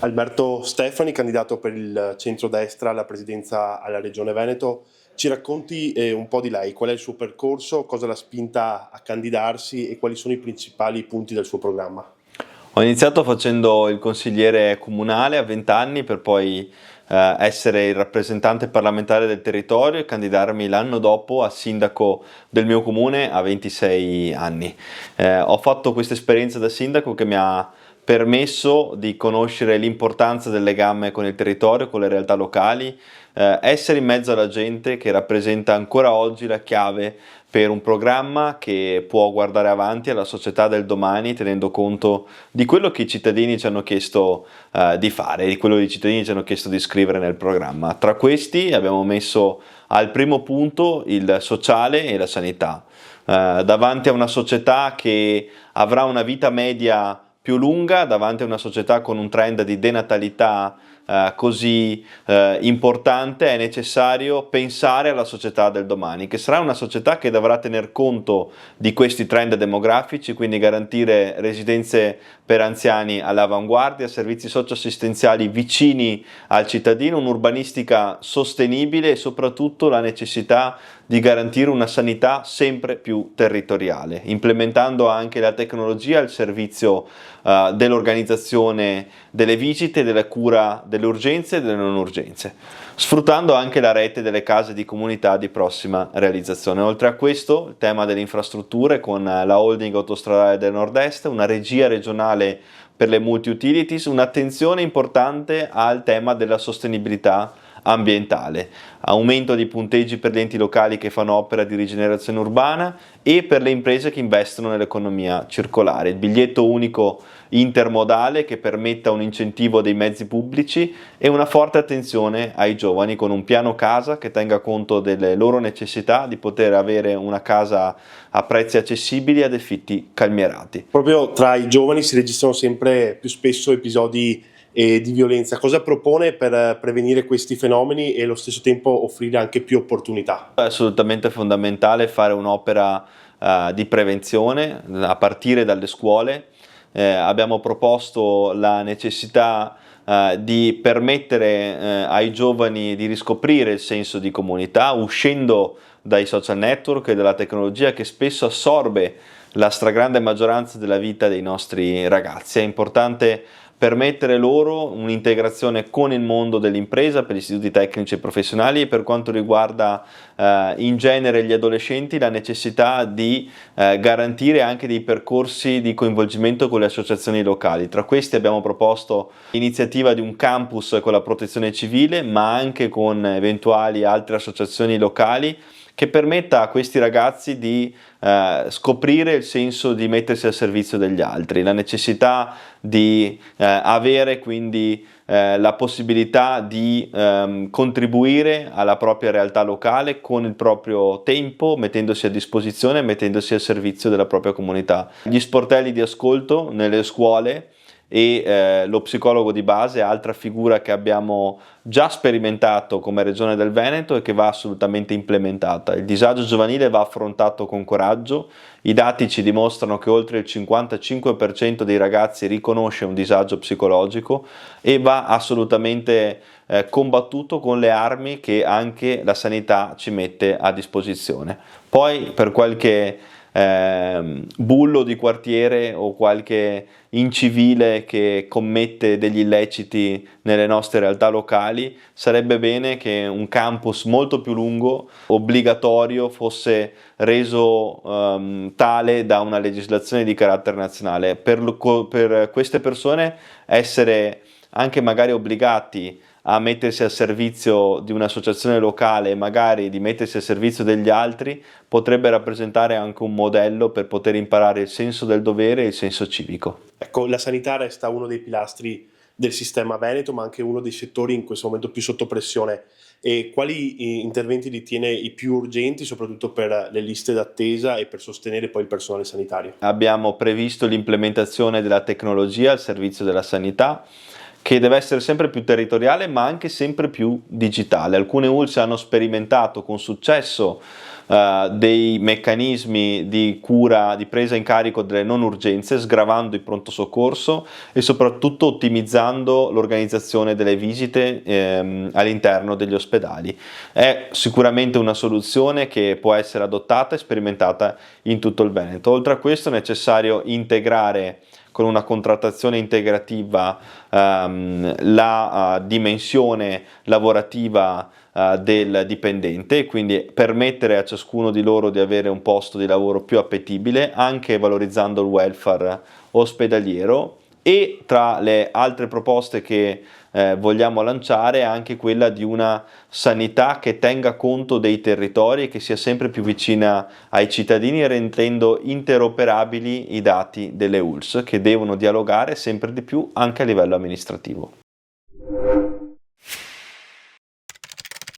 Alberto Stefani, candidato per il centrodestra alla presidenza alla Regione Veneto. Ci racconti un po' di lei, qual è il suo percorso, cosa l'ha spinta a candidarsi e quali sono i principali punti del suo programma? Ho iniziato facendo il consigliere comunale a 20 anni per poi essere il rappresentante parlamentare del territorio e candidarmi l'anno dopo a sindaco del mio comune a 26 anni. Ho fatto questa esperienza da sindaco che mi ha permesso di conoscere l'importanza del legame con il territorio, con le realtà locali, essere in mezzo alla gente che rappresenta ancora oggi la chiave per un programma che può guardare avanti alla società del domani tenendo conto di quello che i cittadini ci hanno chiesto di fare, di quello che i cittadini ci hanno chiesto di scrivere nel programma. Tra questi abbiamo messo al primo punto il sociale e la sanità. Davanti a una società che avrà una vita media più lunga, davanti a una società con un trend di denatalità così importante, è necessario pensare alla società del domani, che sarà una società che dovrà tener conto di questi trend demografici, quindi garantire residenze per anziani all'avanguardia, servizi socioassistenziali vicini al cittadino, un'urbanistica sostenibile e soprattutto la necessità di garantire una sanità sempre più territoriale, implementando anche la tecnologia al servizio dell'organizzazione delle visite, della cura delle urgenze e delle non urgenze, sfruttando anche la rete delle case di comunità di prossima realizzazione. Oltre a questo, il tema delle infrastrutture con la holding autostradale del Nord-Est, una regia regionale per le multi-utilities, un'attenzione importante al tema della sostenibilità ambientale, aumento di punteggi per gli enti locali che fanno opera di rigenerazione urbana e per le imprese che investono nell'economia circolare, il biglietto unico intermodale che permetta un incentivo dei mezzi pubblici e una forte attenzione ai giovani con un piano casa che tenga conto delle loro necessità di poter avere una casa a prezzi accessibili ad affitti calmierati. Proprio tra i giovani si registrano sempre più spesso episodi di violenza. Cosa propone per prevenire questi fenomeni e allo stesso tempo offrire anche più opportunità? È assolutamente fondamentale fare un'opera di prevenzione a partire dalle scuole. Abbiamo proposto la necessità di permettere ai giovani di riscoprire il senso di comunità uscendo dai social network e dalla tecnologia che spesso assorbe la stragrande maggioranza della vita dei nostri ragazzi. È importante permettere loro un'integrazione con il mondo dell'impresa per gli istituti tecnici e professionali e per quanto riguarda in genere gli adolescenti la necessità di garantire anche dei percorsi di coinvolgimento con le associazioni locali. Tra questi abbiamo proposto l'iniziativa di un campus con la protezione civile ma anche con eventuali altre associazioni locali che permetta a questi ragazzi di scoprire il senso di mettersi al servizio degli altri, la necessità di avere quindi la possibilità di contribuire alla propria realtà locale con il proprio tempo, mettendosi a disposizione, mettendosi al servizio della propria comunità. Gli sportelli di ascolto nelle scuole e lo psicologo di base, altra figura che abbiamo già sperimentato come Regione del Veneto e che va assolutamente implementata. Il disagio giovanile va affrontato con coraggio, i dati ci dimostrano che oltre il 55% dei ragazzi riconosce un disagio psicologico e va assolutamente combattuto con le armi che anche la sanità ci mette a disposizione. Poi per qualche bullo di quartiere o qualche incivile che commette degli illeciti nelle nostre realtà locali, sarebbe bene che un campus molto più lungo, obbligatorio, fosse reso tale da una legislazione di carattere nazionale. Per queste persone essere anche magari obbligati a mettersi al servizio di un'associazione locale e magari di mettersi al servizio degli altri potrebbe rappresentare anche un modello per poter imparare il senso del dovere e il senso civico. Ecco, la sanità resta uno dei pilastri del sistema veneto, ma anche uno dei settori in questo momento più sotto pressione. E quali interventi ritiene i più urgenti, soprattutto per le liste d'attesa e per sostenere poi il personale sanitario? Abbiamo previsto l'implementazione della tecnologia al servizio della sanità, che deve essere sempre più territoriale ma anche sempre più digitale. Alcune ULSS hanno sperimentato con successo dei meccanismi di cura, di presa in carico delle non urgenze, sgravando il pronto soccorso e soprattutto ottimizzando l'organizzazione delle visite all'interno degli ospedali. È sicuramente una soluzione che può essere adottata e sperimentata in tutto il Veneto. Oltre a questo è necessario integrare con una contrattazione integrativa la dimensione lavorativa del dipendente, quindi permettere a ciascuno di loro di avere un posto di lavoro più appetibile, anche valorizzando il welfare ospedaliero. E tra le altre proposte che vogliamo lanciare anche quella di una sanità che tenga conto dei territori e che sia sempre più vicina ai cittadini, rendendo interoperabili i dati delle ULSS che devono dialogare sempre di più anche a livello amministrativo.